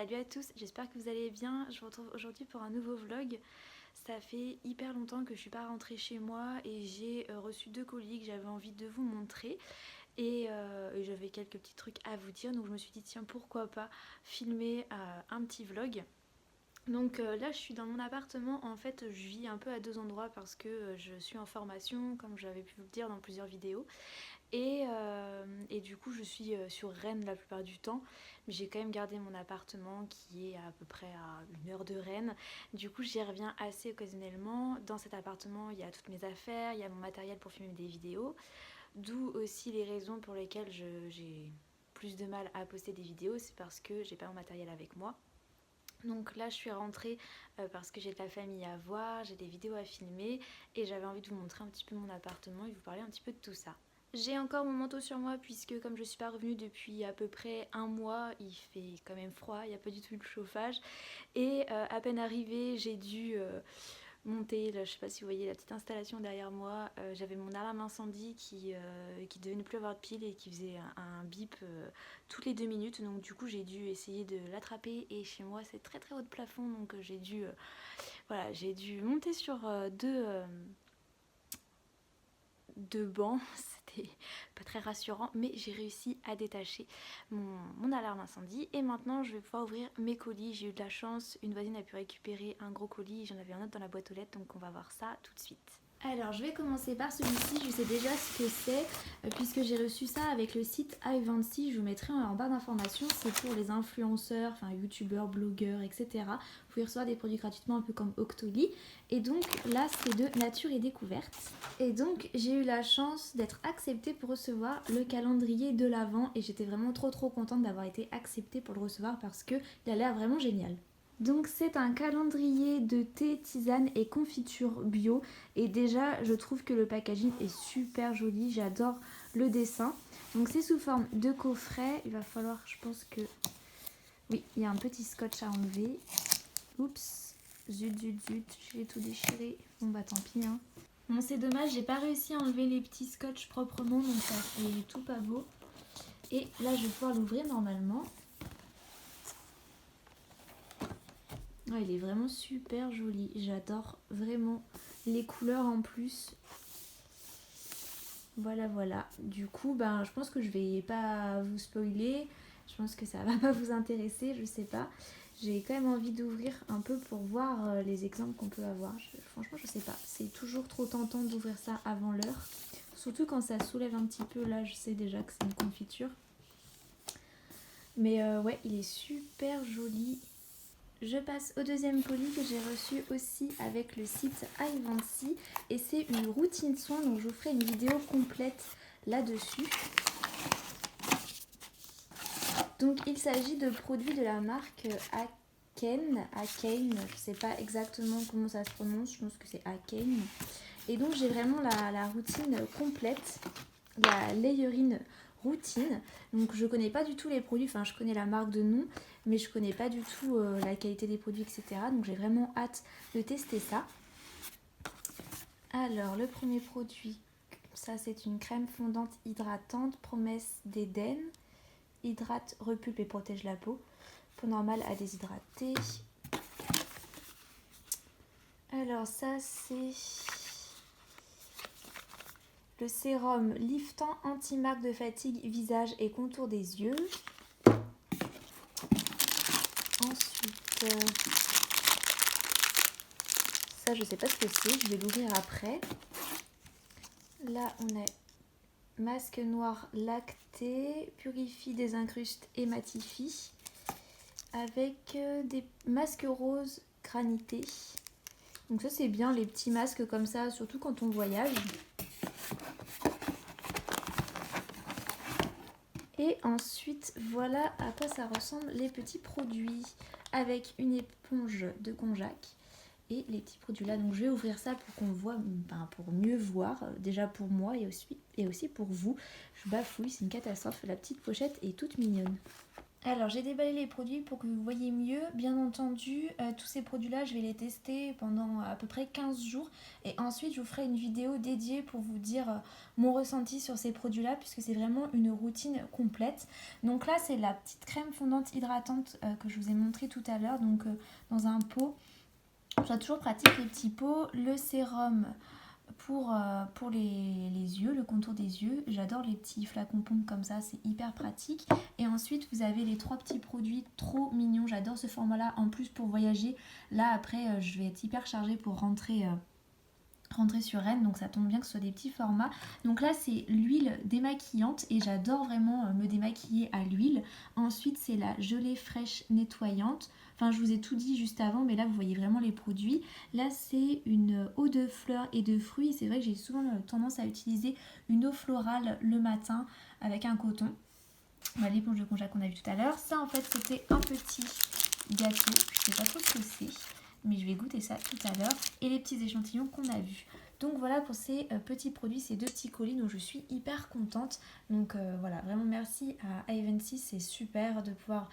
Salut à tous, j'espère que vous allez bien. Je vous retrouve aujourd'hui pour un nouveau vlog. Ça fait hyper longtemps que je suis pas rentrée chez moi et j'ai reçu 2 colis que j'avais envie de vous montrer. Et j'avais quelques petits trucs à vous dire, donc je me suis dit tiens, pourquoi pas filmer un petit vlog. Donc là je suis dans mon appartement, en fait je vis un peu à 2 endroits parce que je suis en formation, comme j'avais pu vous le dire dans plusieurs vidéos. Et du coup je suis sur Rennes la plupart du temps, mais j'ai quand même gardé mon appartement qui est à peu près à 1 heure de Rennes. Du coup j'y reviens assez occasionnellement. Dans cet appartement il y a toutes mes affaires, il y a mon matériel pour filmer des vidéos, d'où aussi les raisons pour lesquelles j'ai plus de mal à poster des vidéos, c'est parce que j'ai pas mon matériel avec moi. Donc là je suis rentrée parce que j'ai de la famille à voir, j'ai des vidéos à filmer et j'avais envie de vous montrer un petit peu mon appartement et vous parler un petit peu de tout ça. J'ai encore mon manteau sur moi puisque comme je suis pas revenue depuis à peu près un mois, il fait quand même froid, il n'y a pas du tout de chauffage. Et à peine arrivée, j'ai dû monter, là, je sais pas si vous voyez la petite installation derrière moi, j'avais mon alarme incendie qui devait ne plus avoir de pile et qui faisait un bip toutes les 2 minutes. Donc du coup j'ai dû essayer de l'attraper et chez moi c'est très très haut de plafond, donc j'ai dû monter sur deux bancs, c'était pas très rassurant, mais j'ai réussi à détacher mon alarme incendie et maintenant je vais pouvoir ouvrir mes colis. J'ai eu de la chance, une voisine a pu récupérer un gros colis, j'en avais un autre dans la boîte aux lettres, donc on va voir ça tout de suite. Alors je vais commencer par celui-ci, je sais déjà ce que c'est puisque j'ai reçu ça avec le site i26, je vous mettrai en barre d'informations, c'est pour les influenceurs, enfin youtubeurs, blogueurs, etc. Vous pouvez recevoir des produits gratuitement un peu comme Octoly. Et donc là c'est de Nature et Découverte. Et donc j'ai eu la chance d'être acceptée pour recevoir le calendrier de l'Avent et j'étais vraiment trop contente d'avoir été acceptée pour le recevoir parce qu'il a l'air vraiment génial. Donc c'est un calendrier de thé, tisane et confiture bio et déjà je trouve que le packaging est super joli, j'adore le dessin. Donc c'est sous forme de coffret, il va falloir, je pense que... Oui, il y a un petit scotch à enlever. Oups, zut, j'ai tout déchiré. Bon bah tant pis hein. Bon c'est dommage, j'ai pas réussi à enlever les petits scotch proprement donc ça fait tout pas beau. Et là je vais pouvoir l'ouvrir normalement. Oh, il est vraiment super joli, j'adore vraiment les couleurs en plus. Voilà. Du coup, je pense que je vais pas vous spoiler. Je pense que ça va pas vous intéresser, je sais pas. J'ai quand même envie d'ouvrir un peu pour voir les exemples qu'on peut avoir. Franchement, je sais pas. C'est toujours trop tentant d'ouvrir ça avant l'heure. Surtout quand ça soulève un petit peu. Là, je sais déjà que c'est une confiture. Mais ouais, il est super joli. Je passe au deuxième colis que j'ai reçu aussi avec le site i26 et c'est une routine soin, donc je vous ferai une vidéo complète là-dessus. Donc il s'agit de produits de la marque Aken, je sais pas exactement comment ça se prononce, je pense que c'est Aken. Et donc j'ai vraiment la routine complète, la layerine routine. Donc je connais pas du tout les produits, enfin je connais la marque de nom, mais je connais pas du tout la qualité des produits, etc. Donc j'ai vraiment hâte de tester ça. Alors le premier produit, ça c'est une crème fondante hydratante, promesse d'Éden. Hydrate, repulpe et protège la peau. Peau normale à déshydrater. Alors ça c'est le sérum liftant anti-marque de fatigue visage et contour des yeux. Ensuite, ça je sais pas ce que c'est, je vais l'ouvrir après. Là on a masque noir lacté, purifie, désincruste et matifie. Avec des masques roses granités. Donc ça c'est bien les petits masques comme ça, surtout quand on voyage. Et ensuite, voilà à quoi ça ressemble les petits produits avec une éponge de konjac et les petits produits là. Donc je vais ouvrir ça pour qu'on voit, pour mieux voir, déjà pour moi et aussi pour vous. Je bafouille, c'est une catastrophe. La petite pochette est toute mignonne. Alors j'ai déballé les produits pour que vous voyez mieux. Bien entendu, tous ces produits-là, je vais les tester pendant à peu près 15 jours. Et ensuite, je vous ferai une vidéo dédiée pour vous dire mon ressenti sur ces produits-là, puisque c'est vraiment une routine complète. Donc là, c'est la petite crème fondante hydratante que je vous ai montré tout à l'heure, donc dans un pot. Je trouve toujours pratique les petits pots. Le sérum pour les yeux, le contour des yeux. J'adore les petits flacons pompes comme ça, c'est hyper pratique. Et ensuite, vous avez les 3 petits produits trop mignons. J'adore ce format-là. En plus, pour voyager, là après, je vais être hyper chargée pour rentrer sur Rennes, donc ça tombe bien que ce soit des petits formats. Donc là c'est l'huile démaquillante et j'adore vraiment me démaquiller à l'huile. Ensuite c'est la gelée fraîche nettoyante. Enfin je vous ai tout dit juste avant, mais là vous voyez vraiment les produits. Là c'est une eau de fleurs et de fruits. C'est vrai que j'ai souvent tendance à utiliser une eau florale le matin avec un coton. Voilà, l'éponge de konjac qu'on a vu tout à l'heure. Ça en fait c'était un petit gâteau. Je sais pas trop ce que c'est, mais je vais goûter ça tout à l'heure. Et les petits échantillons qu'on a vus. Donc voilà pour ces petits produits, ces 2 petits colis dont je suis hyper contente. Donc voilà, vraiment merci à Ivancy, c'est super de pouvoir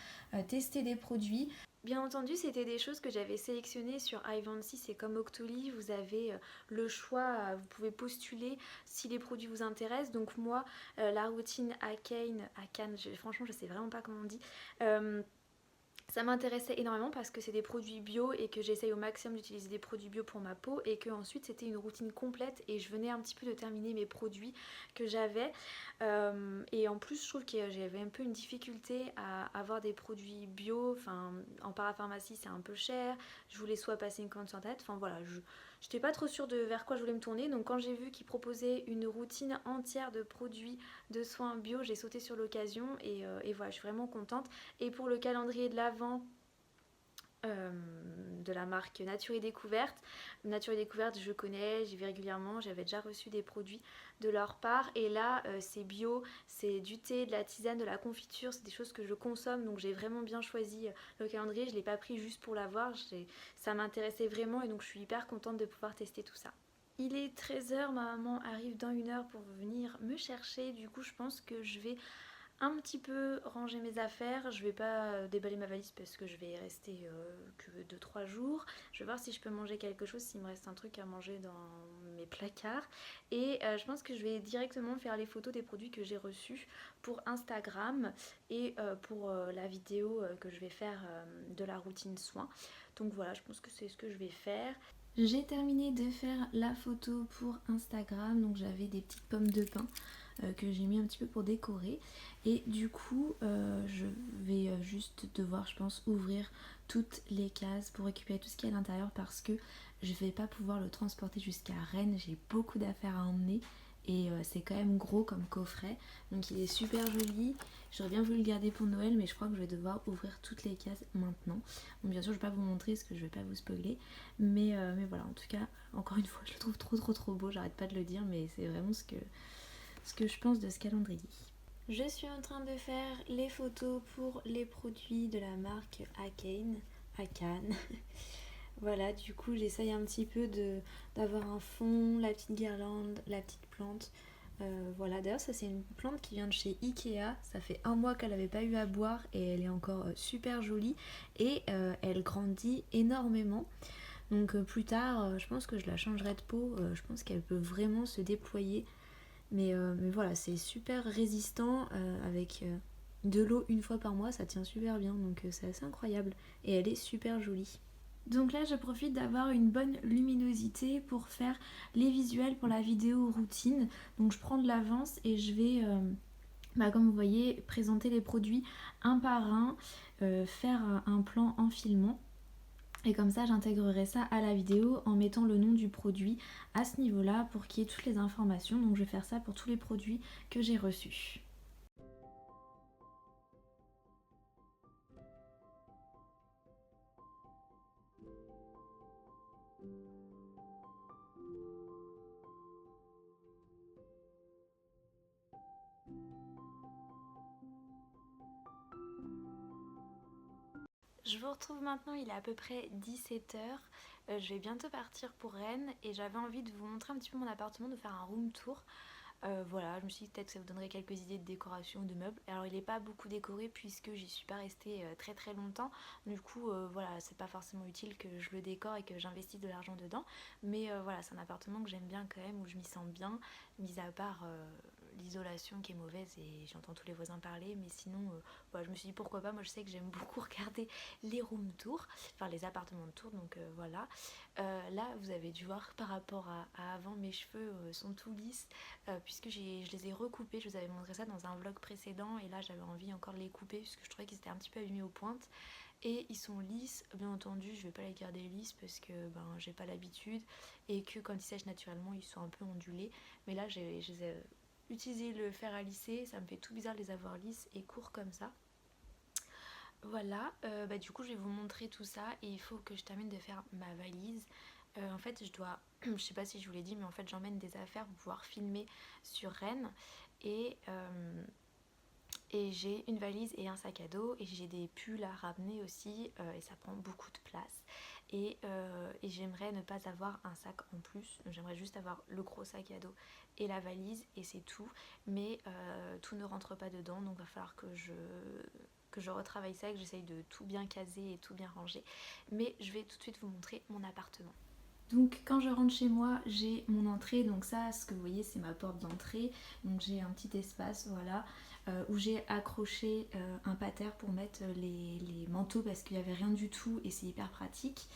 tester des produits. Bien entendu, c'était des choses que j'avais sélectionnées sur Ivancy, c'est comme Octoly, vous avez le choix, vous pouvez postuler si les produits vous intéressent. Donc moi, la routine à Cannes, franchement je sais vraiment pas comment on dit, ça m'intéressait énormément parce que c'est des produits bio et que j'essaye au maximum d'utiliser des produits bio pour ma peau et que ensuite c'était une routine complète et je venais un petit peu de terminer mes produits que j'avais et en plus je trouve que j'avais un peu une difficulté à avoir des produits bio, enfin en parapharmacie c'est un peu cher, je voulais soit passer une commande sur internet, enfin voilà, j'étais pas trop sûre de vers quoi je voulais me tourner, donc quand j'ai vu qu'ils proposaient une routine entière de produits de soins bio, j'ai sauté sur l'occasion et voilà, je suis vraiment contente. Et pour le calendrier de l'Avent de la marque Nature et Découverte. Nature et Découverte, je connais, j'y vais régulièrement, j'avais déjà reçu des produits de leur part. Et là, c'est bio, c'est du thé, de la tisane, de la confiture, c'est des choses que je consomme. Donc j'ai vraiment bien choisi le calendrier, je ne l'ai pas pris juste pour l'avoir, ça m'intéressait vraiment et donc je suis hyper contente de pouvoir tester tout ça. Il est 13h, ma maman arrive dans 1 heure pour venir me chercher. Du coup, je pense que je vais un petit peu ranger mes affaires. Je vais pas déballer ma valise parce que je vais rester que 2-3 jours. Je vais voir si je peux manger quelque chose, s'il me reste un truc à manger dans mes placards. Et je pense que je vais directement faire les photos des produits que j'ai reçus pour Instagram et pour la vidéo que je vais faire de la routine soins. Donc voilà, je pense que c'est ce que je vais faire. J'ai terminé de faire la photo pour Instagram, donc j'avais des petites pommes de pin que j'ai mis un petit peu pour décorer et du coup je vais juste devoir je pense ouvrir toutes les cases pour récupérer tout ce qui est à l'intérieur parce que je vais pas pouvoir le transporter jusqu'à Rennes, j'ai beaucoup d'affaires à emmener et c'est quand même gros comme coffret, donc il est super joli. J'aurais bien voulu le garder pour Noël mais je crois que je vais devoir ouvrir toutes les cases maintenant. Bon, bien sûr je vais pas vous montrer parce que je vais pas vous spoiler mais voilà, en tout cas encore une fois je le trouve trop beau, j'arrête pas de le dire mais c'est vraiment ce que je pense de ce calendrier. Je suis en train de faire les photos pour les produits de la marque Akan. Voilà, du coup j'essaye un petit peu d'avoir un fond, la petite guirlande, la petite plante. Voilà, d'ailleurs ça c'est une plante qui vient de chez Ikea, ça fait 1 mois qu'elle n'avait pas eu à boire et elle est encore super jolie et elle grandit énormément. Donc plus tard, je pense que je la changerai de pot, je pense qu'elle peut vraiment se déployer. Mais voilà, c'est super résistant avec de l'eau 1 fois par mois, ça tient super bien, donc c'est assez incroyable. Et elle est super jolie. Donc là, je profite d'avoir une bonne luminosité pour faire les visuels pour la vidéo routine. Donc je prends de l'avance et je vais, comme vous voyez, présenter les produits un par un, faire un plan en filmant. Et comme ça, j'intégrerai ça à la vidéo en mettant le nom du produit à ce niveau-là pour qu'il y ait toutes les informations. Donc je vais faire ça pour tous les produits que j'ai reçus. Je vous retrouve maintenant, il est à peu près 17h. Je vais bientôt partir pour Rennes et j'avais envie de vous montrer un petit peu mon appartement, de faire un room tour. Voilà, je me suis dit peut-être que ça vous donnerait quelques idées de décoration de meubles. Alors il n'est pas beaucoup décoré puisque j'y suis pas restée très très longtemps. Du coup voilà, c'est pas forcément utile que je le décore et que j'investisse de l'argent dedans. Mais voilà, c'est un appartement que j'aime bien quand même, où je m'y sens bien, mis à part l'isolation qui est mauvaise et j'entends tous les voisins parler. Mais sinon, voilà, je me suis dit pourquoi pas. Moi je sais que j'aime beaucoup regarder les room tours, enfin les appartements de tour, donc voilà. Là vous avez dû voir par rapport à avant, mes cheveux sont tout lisses. Puisque je les ai recoupés, je vous avais montré ça dans un vlog précédent et là j'avais envie encore de les couper puisque je trouvais qu'ils étaient un petit peu abîmés aux pointes et ils sont lisses. Bien entendu je vais pas les garder lisses parce que j'ai pas l'habitude et que quand ils sèchent naturellement ils sont un peu ondulés, mais là j'ai utilisé le fer à lisser, ça me fait tout bizarre de les avoir lisses et courts comme ça. Voilà, du coup je vais vous montrer tout ça et il faut que je termine de faire ma valise. En fait je dois, je sais pas si je vous l'ai dit, mais en fait j'emmène des affaires pour pouvoir filmer sur Rennes et, et j'ai une valise et un sac à dos et j'ai des pulls à ramener aussi et ça prend beaucoup de place et j'aimerais ne pas avoir un sac en plus, j'aimerais juste avoir le gros sac à dos et la valise et c'est tout, mais tout ne rentre pas dedans, donc il va falloir que je retravaille ça, que j'essaye de tout bien caser et tout bien ranger. Mais je vais tout de suite vous montrer mon appartement. Donc quand je rentre chez moi, j'ai mon entrée, donc ça, ce que vous voyez, c'est ma porte d'entrée. Donc j'ai un petit espace, voilà, où j'ai accroché un pater pour mettre les manteaux parce qu'il n'y avait rien du tout et c'est hyper pratique.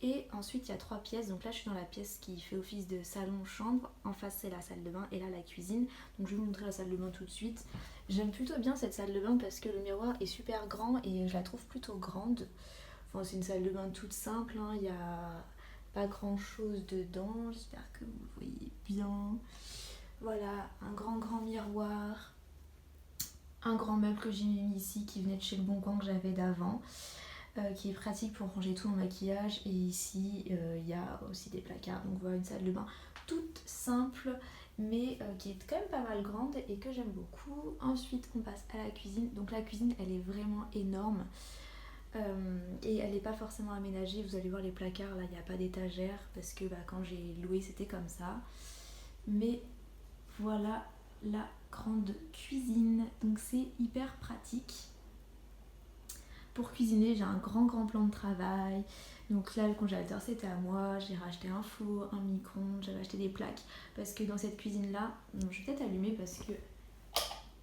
Et ensuite il y a 3 pièces, donc là je suis dans la pièce qui fait office de salon-chambre, en face c'est la salle de bain et là la cuisine. Donc je vais vous montrer la salle de bain tout de suite. J'aime plutôt bien cette salle de bain parce que le miroir est super grand et je la trouve plutôt grande. Enfin c'est une salle de bain toute simple, hein. Il y a pas grand chose dedans, j'espère que vous voyez bien. Voilà, un grand miroir, un grand meuble que j'ai mis ici qui venait de chez Le Bon Coin que j'avais d'avant, qui est pratique pour ranger tout mon maquillage. Et ici il y a aussi des placards, donc voilà une salle de bain toute simple mais qui est quand même pas mal grande et que j'aime beaucoup. Ensuite on passe à la cuisine, donc la cuisine elle est vraiment énorme. Et elle n'est pas forcément aménagée, vous allez voir les placards là, il n'y a pas d'étagère parce que quand j'ai loué c'était comme ça. Mais voilà la grande cuisine, donc c'est hyper pratique. Pour cuisiner j'ai un grand plan de travail. Donc là le congélateur c'était à moi, j'ai racheté un four, un micro-ondes, j'avais acheté des plaques parce que dans cette cuisine là, je vais peut-être allumer parce que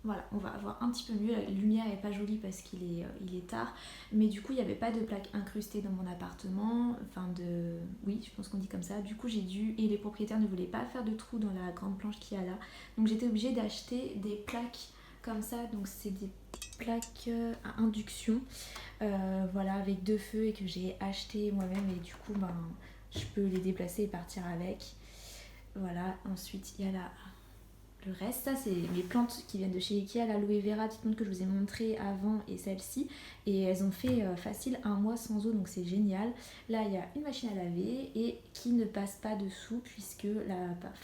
voilà, on va avoir un petit peu mieux. La lumière n'est pas jolie parce qu'il est tard. Mais du coup, il n'y avait pas de plaque incrustée dans mon appartement. Enfin, oui, je pense qu'on dit comme ça. Du coup, j'ai dû... Et les propriétaires ne voulaient pas faire de trou dans la grande planche qu'il y a là. Donc, j'étais obligée d'acheter des plaques comme ça. Donc, c'est des plaques à induction. Voilà, avec 2 feux et que j'ai acheté moi-même. Et du coup, je peux les déplacer et partir avec. Voilà, ensuite, il y a le reste, ça c'est mes plantes qui viennent de chez Ikea, l'aloe vera petite plante que je vous ai montré avant et celle-ci. Et elles ont fait facile 1 mois sans eau, donc c'est génial. Là il y a une machine à laver et qui ne passe pas dessous puisque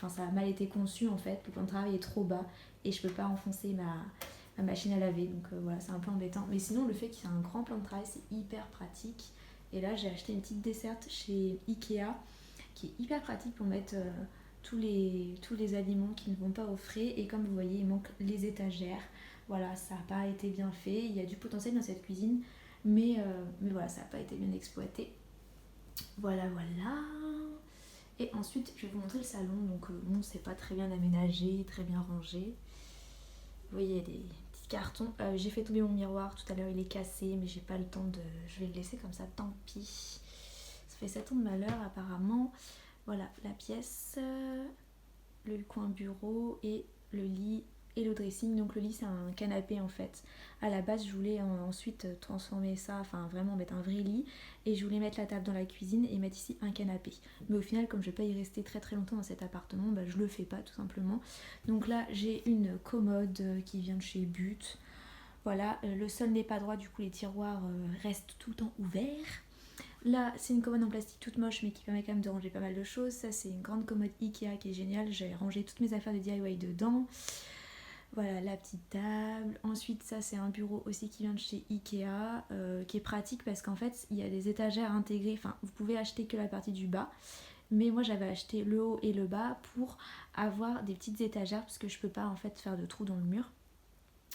ça a mal été conçu en fait. Le plan de travail est trop bas et je peux pas enfoncer ma machine à laver. Donc voilà, c'est un peu embêtant. Mais sinon le fait qu'il y ait un grand plan de travail, c'est hyper pratique. Et là j'ai acheté une petite desserte chez Ikea qui est hyper pratique pour mettre... tous les aliments qui ne vont pas au frais. Et comme vous voyez il manque les étagères, voilà, ça n'a pas été bien fait. Il y a du potentiel dans cette cuisine mais voilà, ça n'a pas été bien exploité. Voilà. Et ensuite je vais vous montrer le salon. Donc bon, c'est pas très bien aménagé, très bien rangé. Vous voyez des petits cartons. J'ai fait tomber mon miroir tout à l'heure, il est cassé mais j'ai pas le temps de... Je vais le laisser comme ça, tant pis. Ça fait 7 ans de malheur apparemment. Voilà la pièce, le coin bureau et le lit et le dressing. Donc le lit c'est un canapé en fait. À la base je voulais ensuite transformer ça, enfin vraiment mettre un vrai lit et je voulais mettre la table dans la cuisine et mettre ici un canapé. Mais au final comme je vais pas y rester très longtemps dans cet appartement, je le fais pas tout simplement. Donc là j'ai une commode qui vient de chez But. Voilà, le sol n'est pas droit, du coup les tiroirs restent tout le temps ouverts. Là, c'est une commode en plastique toute moche mais qui permet quand même de ranger pas mal de choses. Ça, c'est une grande commode Ikea qui est géniale. J'ai rangé toutes mes affaires de DIY dedans. Voilà, la petite table. Ensuite, ça, c'est un bureau aussi qui vient de chez Ikea, qui est pratique parce qu'en fait, il y a des étagères intégrées. Enfin, vous pouvez acheter que la partie du bas. mais moi j'avais acheté le haut et le bas pour avoir des petites étagères parce que je peux pas en fait faire de trous dans le mur.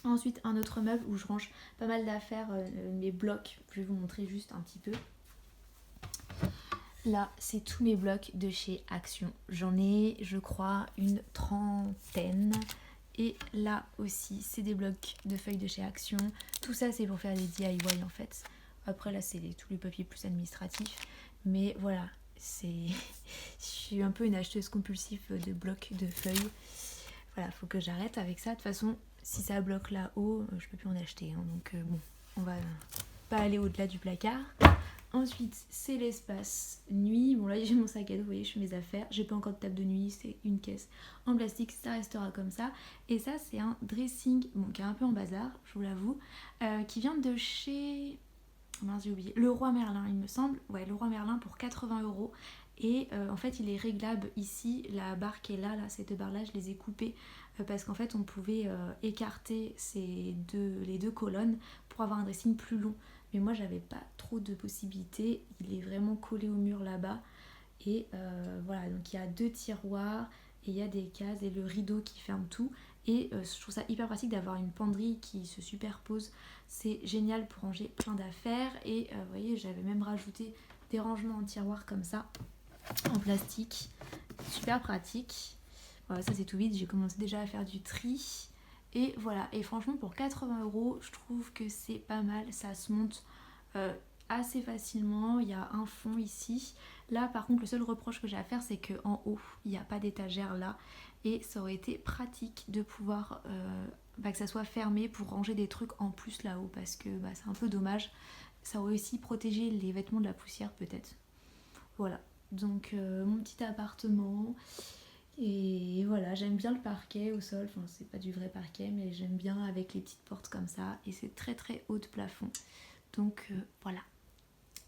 Ensuite un autre meuble où je range pas mal d'affaires, mes blocs, je vais vous montrer juste un petit peu. Là c'est tous mes blocs de chez Action, j'en ai je crois une trentaine. Et là aussi c'est des blocs de feuilles de chez Action, tout ça c'est pour faire des DIY en fait. Après là c'est tous les papiers plus administratifs, mais voilà, je suis un peu une acheteuse compulsive de blocs de feuilles. Voilà, faut que j'arrête avec ça. De toute façon, si ça bloque là-haut, je peux plus en acheter. Hein. Donc bon, on va pas aller au-delà du placard. Ensuite, c'est l'espace nuit. Bon là, j'ai mon sac à dos, vous voyez, je fais mes affaires. J'ai pas encore de table de nuit, c'est une caisse en plastique, ça restera comme ça. Et ça, c'est un dressing, bon, qui est un peu en bazar, je vous l'avoue, qui vient de chez... Mince, j'ai oublié. Leroy Merlin, il me semble. Ouais, Leroy Merlin pour 80 €. Et en fait, il est réglable ici. La barre qui est là, ces deux barres-là, je les ai coupées parce qu'en fait, on pouvait écarter les deux colonnes pour avoir un dressing plus long. Mais moi, j'avais pas trop de possibilités. Il est vraiment collé au mur là-bas. Et voilà, donc il y a deux tiroirs et il y a des cases et le rideau qui ferme tout. Et je trouve ça hyper pratique d'avoir une penderie qui se superpose. C'est génial pour ranger plein d'affaires. Et vous voyez, j'avais même rajouté des rangements en tiroir comme ça, en plastique. Super pratique. Voilà, ça c'est tout vite. J'ai commencé déjà à faire du tri. Et voilà, et franchement pour 80 €, je trouve que c'est pas mal. Ça se monte assez facilement. Il y a un fond ici. Là par contre le seul reproche que j'ai à faire c'est qu'en haut il n'y a pas d'étagère là. Et ça aurait été pratique de pouvoir que ça soit fermé pour ranger des trucs en plus là-haut. Parce que c'est un peu dommage. Ça aurait aussi protégé les vêtements de la poussière peut-être. Voilà, donc mon petit appartement. Et voilà, j'aime bien le parquet au sol, enfin c'est pas du vrai parquet mais j'aime bien avec les petites portes comme ça et c'est très très haut de plafond. Donc voilà.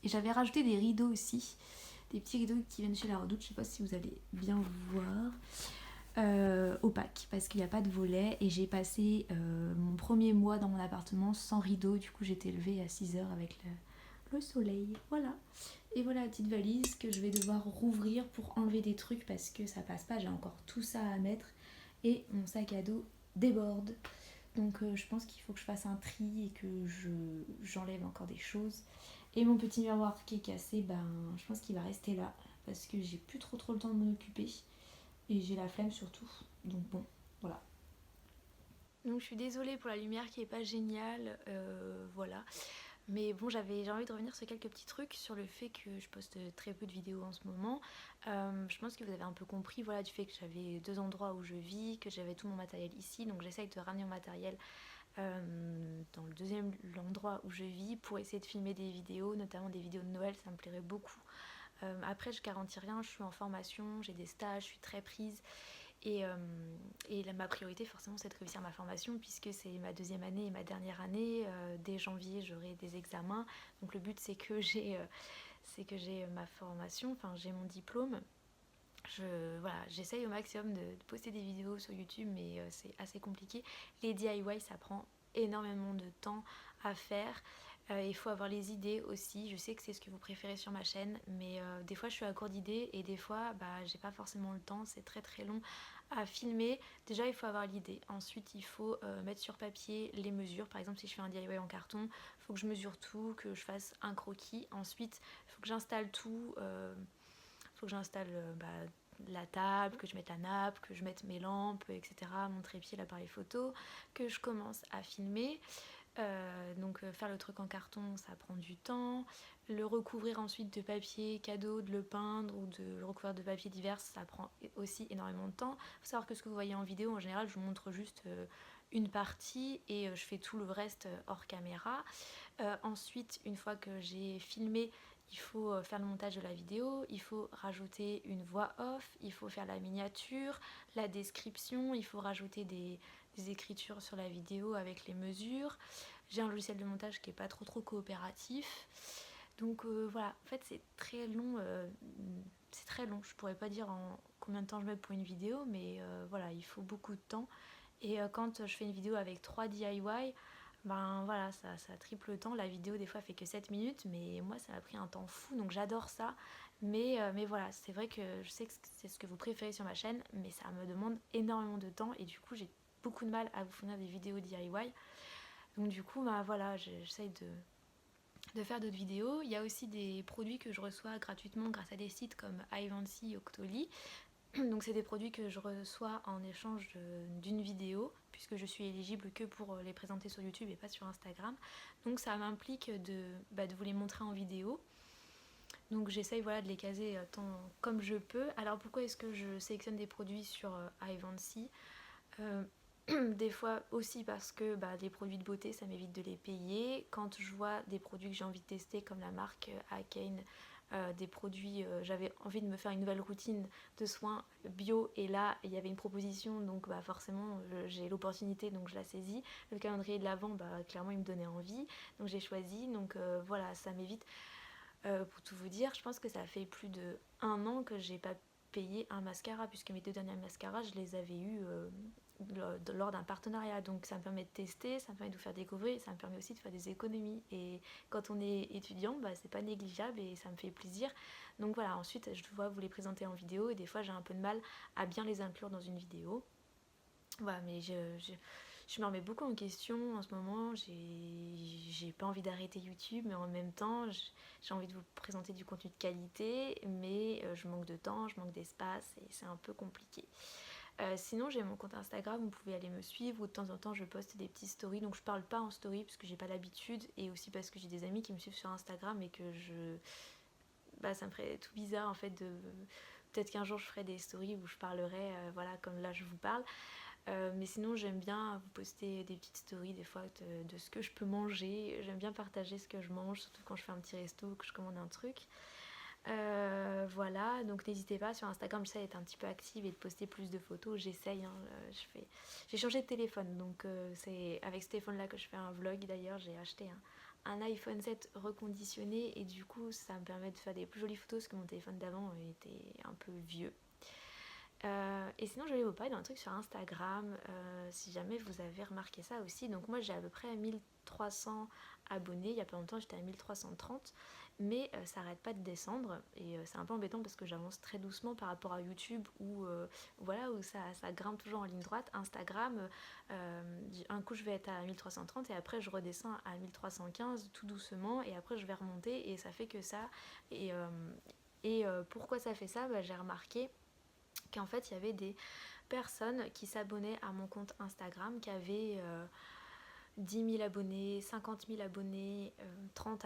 Et j'avais rajouté des rideaux aussi, des petits rideaux qui viennent chez La Redoute, je sais pas si vous allez bien voir, opaques parce qu'il n'y a pas de volet et j'ai passé mon premier mois dans mon appartement sans rideau, du coup j'étais levée à 6 h avec le soleil, voilà. Et voilà la petite valise que je vais devoir rouvrir pour enlever des trucs parce que ça passe pas, j'ai encore tout ça à mettre et mon sac à dos déborde. Donc je pense qu'il faut que je fasse un tri et que j'enlève encore des choses. Et mon petit miroir qui est cassé, je pense qu'il va rester là parce que j'ai plus trop le temps de m'en occuper et j'ai la flemme surtout. Donc bon, voilà. Donc je suis désolée pour la lumière qui est pas géniale, voilà. Mais bon, j'ai envie de revenir sur quelques petits trucs, sur le fait que je poste très peu de vidéos en ce moment. Je pense que vous avez un peu compris, voilà, du fait que j'avais 2 endroits où je vis, que j'avais tout mon matériel ici. Donc j'essaye de ramener mon matériel dans le deuxième endroit où je vis pour essayer de filmer des vidéos, notamment des vidéos de Noël, ça me plairait beaucoup. Après, je garantis rien, je suis en formation, j'ai des stages, je suis très prise. Et ma priorité forcément c'est de réussir ma formation puisque c'est ma deuxième année et ma dernière année. Dès janvier j'aurai des examens. Donc le but c'est que j'ai ma formation, enfin j'ai mon diplôme. Voilà, j'essaye au maximum de poster des vidéos sur YouTube mais c'est assez compliqué. Les DIY ça prend énormément de temps à faire. Il faut avoir les idées aussi. Je sais que c'est ce que vous préférez sur ma chaîne, mais des fois je suis à court d'idées et des fois j'ai pas forcément le temps, c'est très très long à filmer. Déjà il faut avoir l'idée, ensuite il faut mettre sur papier les mesures. Par exemple si je fais un DIY en carton, il faut que je mesure tout, que je fasse un croquis. Ensuite il faut que j'installe tout, faut que j'installe la table, que je mette la nappe, que je mette mes lampes, etc., mon trépied, l'appareil photo, que je commence à filmer. Donc faire le truc en carton ça prend du temps, le recouvrir ensuite de papier cadeau, de le peindre ou de le recouvrir de papier divers ça prend aussi énormément de temps. Il faut savoir que ce que vous voyez en vidéo en général je vous montre juste une partie et je fais tout le reste hors caméra. Ensuite une fois que j'ai filmé il faut faire le montage de la vidéo, il faut rajouter une voix off, il faut faire la miniature, la description, il faut rajouter des écritures sur la vidéo avec les mesures. J'ai un logiciel de montage qui est pas trop coopératif. Donc voilà, en fait c'est très long. C'est très long. Je pourrais pas dire en combien de temps je mets pour une vidéo, mais voilà, il faut beaucoup de temps. Et quand je fais une vidéo avec 3 DIY, ben voilà, ça triple le temps. La vidéo des fois fait que 7 minutes, mais moi ça m'a pris un temps fou, donc j'adore ça. Mais voilà, c'est vrai que je sais que c'est ce que vous préférez sur ma chaîne, mais ça me demande énormément de temps et du coup j'ai beaucoup de mal à vous fournir des vidéos DIY. Donc du coup, bah voilà, j'essaye de faire d'autres vidéos. Il y a aussi des produits que je reçois gratuitement grâce à des sites comme ivancy, Octoly. Donc c'est des produits que je reçois en échange d'une vidéo, puisque je suis éligible que pour les présenter sur YouTube et pas sur Instagram. Donc ça m'implique de vous les montrer en vidéo. Donc j'essaye voilà, de les caser tant comme je peux. Alors pourquoi est-ce que je sélectionne des produits sur ivancy? Des fois aussi parce que les produits de beauté ça m'évite de les payer. Quand je vois des produits que j'ai envie de tester comme la marque Akane, des produits, j'avais envie de me faire une nouvelle routine de soins bio et là il y avait une proposition donc forcément j'ai l'opportunité donc je la saisis. Le calendrier de l'avant clairement il me donnait envie donc j'ai choisi donc voilà ça m'évite. Pour tout vous dire je pense que ça fait plus de 1 an que j'ai pas payé un mascara puisque mes 2 derniers mascaras je les avais eus lors d'un partenariat donc ça me permet de tester, ça me permet de vous faire découvrir et ça me permet aussi de faire des économies et quand on est étudiant c'est pas négligeable et ça me fait plaisir donc voilà ensuite je dois vous les présenter en vidéo et des fois j'ai un peu de mal à bien les inclure dans une vidéo voilà mais je me remets beaucoup en question en ce moment, j'ai pas envie d'arrêter YouTube mais en même temps j'ai envie de vous présenter du contenu de qualité mais je manque de temps, je manque d'espace et c'est un peu compliqué. Sinon j'ai mon compte Instagram, vous pouvez aller me suivre où de temps en temps je poste des petites stories donc je parle pas en story parce que j'ai pas l'habitude et aussi parce que j'ai des amis qui me suivent sur Instagram et que ça me ferait tout bizarre en fait de peut-être qu'un jour je ferai des stories où je parlerai voilà comme là je vous parle. Mais sinon j'aime bien vous poster des petites stories des fois de ce que je peux manger, j'aime bien partager ce que je mange surtout quand je fais un petit resto ou que je commande un truc. Voilà, donc n'hésitez pas sur Instagram, j'essaie d'être un petit peu active et de poster plus de photos, j'essaye, hein, j'ai changé de téléphone, donc c'est avec ce téléphone là que je fais un vlog d'ailleurs, j'ai acheté un iPhone 7 reconditionné et du coup ça me permet de faire des plus jolies photos parce que mon téléphone d'avant était un peu vieux. Et sinon je voulais vous parler d'un truc sur Instagram, si jamais vous avez remarqué ça aussi, donc moi j'ai à peu près 1300 abonnés, il y a pas longtemps j'étais à 1330 mais ça arrête pas de descendre et c'est un peu embêtant parce que j'avance très doucement par rapport à YouTube où, voilà, où ça grimpe toujours en ligne droite. Instagram, un coup je vais être à 1330 et après je redescends à 1315 tout doucement et après je vais remonter et ça fait que ça. Et pourquoi ça fait ça j'ai remarqué qu'en fait il y avait des personnes qui s'abonnaient à mon compte Instagram qui avaient 10 000 abonnés, 50 000 abonnés, 30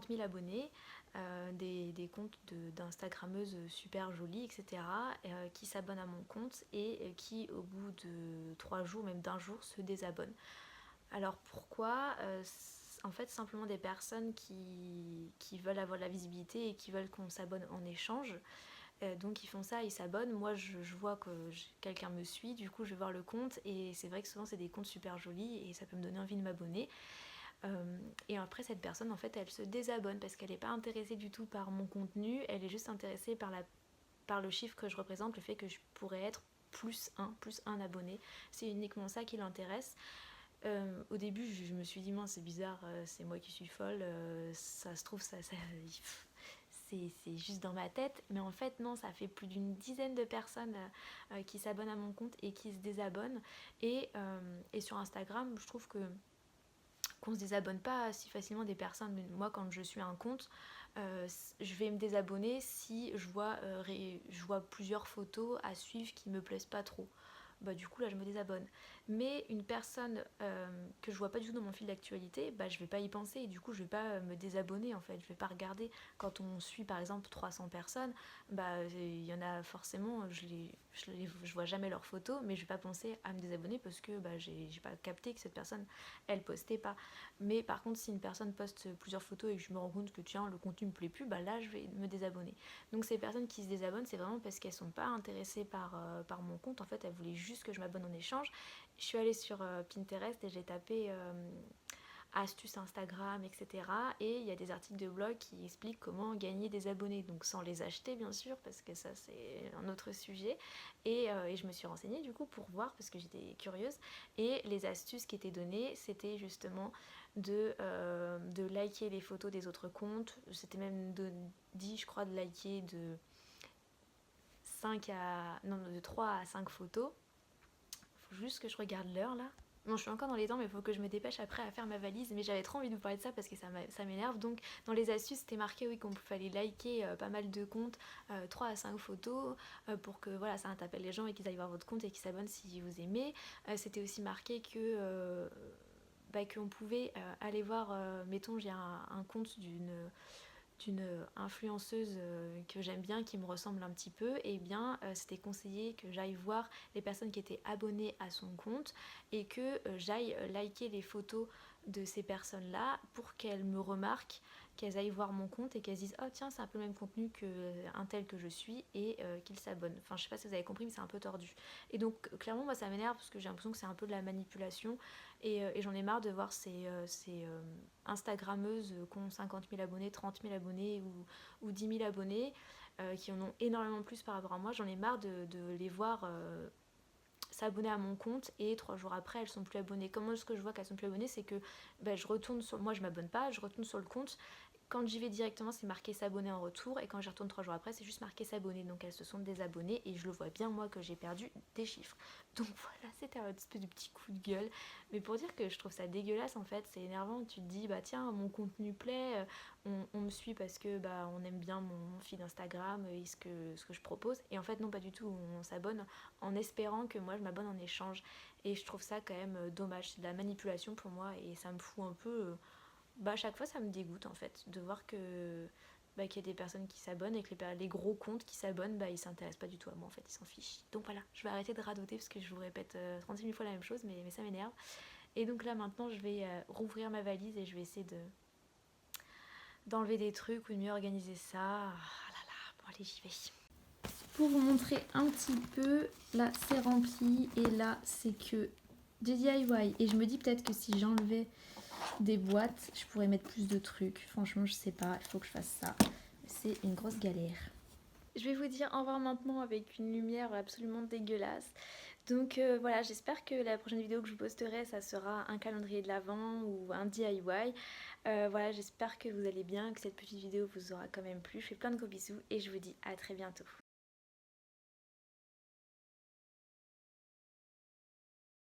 000 abonnés, des comptes d'Instagrammeuses super jolies, etc., qui s'abonnent à mon compte et qui, au bout de 3 jours, même d'un jour, se désabonnent. Alors pourquoi en fait, simplement des personnes qui veulent avoir de la visibilité et qui veulent qu'on s'abonne en échange. Donc ils font ça, ils s'abonnent. Moi je vois que quelqu'un me suit, du coup je vais voir le compte et c'est vrai que souvent c'est des comptes super jolis et ça peut me donner envie de m'abonner. Et après cette personne en fait elle se désabonne parce qu'elle n'est pas intéressée du tout par mon contenu, elle est juste intéressée par le chiffre que je représente, le fait que je pourrais être plus un abonné. C'est uniquement ça qui l'intéresse. Au début je me suis dit mince c'est bizarre, c'est moi qui suis folle, ça se trouve c'est juste dans ma tête, mais en fait non, ça fait plus d'une dizaine de personnes qui s'abonnent à mon compte et qui se désabonnent et sur Instagram je trouve que qu'on se désabonne pas si facilement des personnes, mais moi quand je suis un compte je vais me désabonner si je vois plusieurs photos à suivre qui me plaisent pas trop. Du coup là je me désabonne. Mais une personne que je vois pas du tout dans mon fil d'actualité, je vais pas y penser et du coup je vais pas me désabonner en fait, je vais pas regarder. Quand on suit par exemple 300 personnes, il y en a forcément, je vois jamais leurs photos, mais je vais pas penser à me désabonner parce que j'ai pas capté que cette personne elle postait pas. Mais par contre si une personne poste plusieurs photos et que je me rends compte que tiens le contenu me plaît plus, là je vais me désabonner. Donc ces personnes qui se désabonnent c'est vraiment parce qu'elles sont pas intéressées par mon compte, en fait elles voulaient juste que je m'abonne en échange. Je suis allée sur Pinterest et j'ai tapé astuces Instagram, etc. Et il y a des articles de blog qui expliquent comment gagner des abonnés, donc sans les acheter bien sûr, parce que ça c'est un autre sujet. Et je me suis renseignée du coup pour voir, parce que j'étais curieuse, et les astuces qui étaient données, c'était justement de liker les photos des autres comptes. C'était même dit, je crois, de liker de 3 à 5 photos. Faut juste que je regarde l'heure là. Bon, je suis encore dans les temps, mais il faut que je me dépêche après à faire ma valise. Mais j'avais trop envie de vous parler de ça parce que ça m'énerve. Donc, dans les astuces, c'était marqué oui, qu'on fallait liker pas mal de comptes, 3 à 5 photos, pour que voilà, ça interpelle les gens et qu'ils aillent voir votre compte et qu'ils s'abonnent si vous aimez. C'était aussi marqué que qu'on pouvait aller voir, mettons, j'ai un compte d'une influenceuse que j'aime bien, qui me ressemble un petit peu, et bien c'était conseillé que j'aille voir les personnes qui étaient abonnées à son compte et que j'aille liker les photos de ces personnes-là pour qu'elles me remarquent, qu'elles aillent voir mon compte et qu'elles disent oh tiens c'est un peu le même contenu qu'un tel que je suis et qu'ils s'abonnent. Enfin je sais pas si vous avez compris mais c'est un peu tordu. Et donc clairement moi ça m'énerve parce que j'ai l'impression que c'est un peu de la manipulation et j'en ai marre de voir ces Instagrammeuses qui ont 50 000 abonnés, 30 000 abonnés ou 10 000 abonnés, qui en ont énormément plus par rapport à moi. J'en ai marre de les voir s'abonner à mon compte et 3 jours après elles sont plus abonnées. Comment est-ce que je vois qu'elles sont plus abonnées? C'est que je retourne sur... Moi je m'abonne pas, je retourne sur le compte. Quand j'y vais directement, c'est marqué s'abonner en retour. Et quand j'y retourne 3 jours après, c'est juste marqué s'abonner. Donc elles se sont désabonnées et je le vois bien, moi, que j'ai perdu des chiffres. Donc voilà, c'était un espèce de petit coup de gueule. Mais pour dire que je trouve ça dégueulasse, en fait, c'est énervant. Tu te dis, bah tiens, mon contenu plaît, on me suit parce que on aime bien mon feed Instagram et ce que je propose. Et en fait, non, pas du tout. On s'abonne en espérant que moi, je m'abonne en échange. Et je trouve ça quand même dommage. C'est de la manipulation pour moi et ça me fout un peu... à chaque fois ça me dégoûte en fait de voir que qu'il y a des personnes qui s'abonnent et que les gros comptes qui s'abonnent ils s'intéressent pas du tout à moi en fait, ils s'en fichent. Donc voilà, je vais arrêter de radoter parce que je vous répète 36 000 fois la même chose mais ça m'énerve. Et donc là maintenant je vais rouvrir ma valise et je vais essayer d'enlever des trucs ou de mieux organiser ça. Ah là là, bon allez j'y vais. Pour vous montrer un petit peu, là c'est rempli et là c'est que des DIY et je me dis peut-être que si j'enlevais des boîtes, je pourrais mettre plus de trucs. Franchement, je sais pas, il faut que je fasse ça. C'est une grosse galère. Je vais vous dire au revoir maintenant avec une lumière absolument dégueulasse. Donc voilà, j'espère que la prochaine vidéo que je vous posterai, ça sera un calendrier de l'Avent ou un DIY. Voilà, j'espère que vous allez bien, que cette petite vidéo vous aura quand même plu. Je fais plein de gros bisous et je vous dis à très bientôt.